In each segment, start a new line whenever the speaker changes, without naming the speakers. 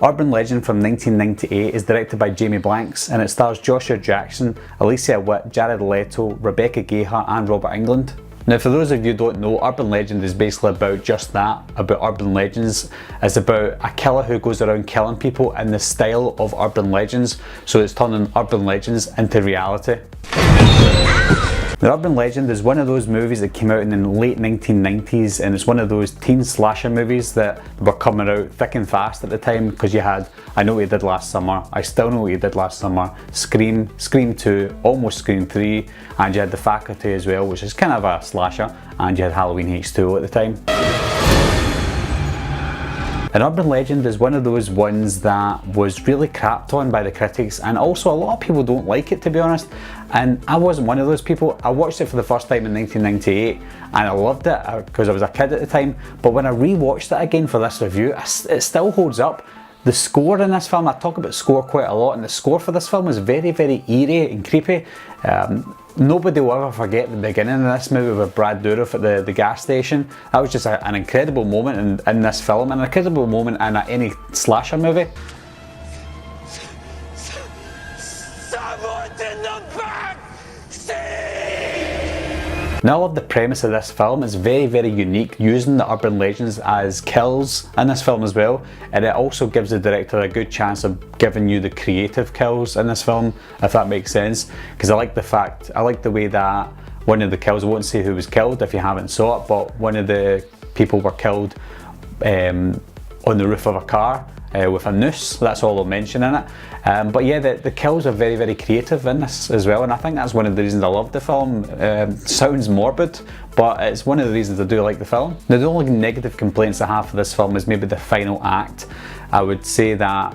Urban Legend from 1998 is directed by Jamie Blanks and it stars Joshua Jackson, Alicia, Witt, Jared Leto, Rebecca Gayheart and Robert Englund. Now for those of you who don't know, Urban Legend is basically about just that, about urban legends. It's about a killer who goes around killing people in the style of urban legends, so it's turning urban legends into reality. The Urban Legend is one of those movies that came out in the late 1990s, and it's one of those teen slasher movies that were coming out thick and fast at the time, because you had I Know What You Did Last Summer, I Still Know What You Did Last Summer, Scream, Scream 2, almost Scream 3, and you had The Faculty as well, which is kind of a slasher, and you had Halloween H2O at the time. And Urban Legend is one of those ones that was really crapped on by the critics, and also a lot of people don't like it, to be honest, and I wasn't one of those people. I watched it for the first time in 1998 and I loved it because I was a kid at the time, but when I rewatched it again for this review, it still holds up. The score in this film, I talk about score quite a lot, and the score for this film is very, very eerie and creepy. Nobody will ever forget the beginning of this movie with Brad Dourif at the gas station. That was just an incredible moment in this film, and an incredible moment in any slasher movie. Now I love the premise of this film. It's very, very unique, using the urban legends as kills in this film as well, and it also gives the director a good chance of giving you the creative kills in this film, if that makes sense, because I like the way that one of the kills, I won't say who was killed if you haven't saw it, but one of the people were killed on the roof of a car with a noose. That's all I'll mention in it. But yeah, the kills are very, very creative in this as well, and I think that's one of the reasons I love the film. Sounds morbid, but it's one of the reasons I do like the film. Now the only negative complaints I have for this film is maybe the final act. I would say that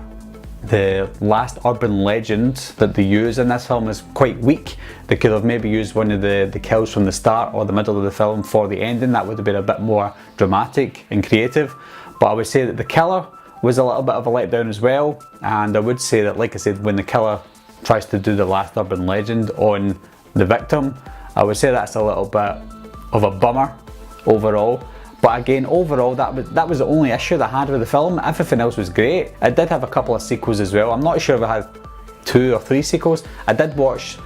the last urban legend that they use in this film is quite weak. They could have maybe used one of the kills from the start or the middle of the film for the ending. That would have been a bit more dramatic and creative. But I would say that the killer was a little bit of a letdown as well, and I would say that, like I said, when the killer tries to do the last urban legend on the victim, I would say that's a little bit of a bummer overall. But again, overall, that was the only issue that I had with the film. Everything else was great. It did have a couple of sequels as well. I'm not sure if it had 2 or 3 sequels. I did watch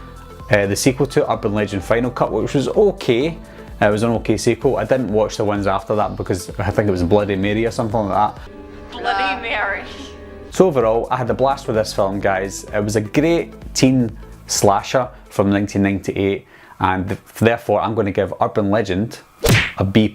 the sequel to Urban Legend Final Cut, which was okay. It was an okay sequel. I didn't watch the ones after that because I think it was Bloody Mary or something like that.
Bloody Mary.
So overall, I had a blast with this film, guys. It was a great teen slasher from 1998, and therefore I'm going to give Urban Legend a B+.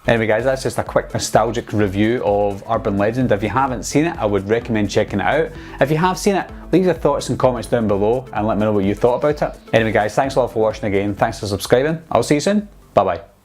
Anyway guys, that's just a quick nostalgic review of Urban Legend. If you haven't seen it, I would recommend checking it out. If you have seen it, leave your thoughts and comments down below and let me know what you thought about it. Anyway guys, thanks a lot for watching again. Thanks for subscribing. I'll see you soon. Bye bye.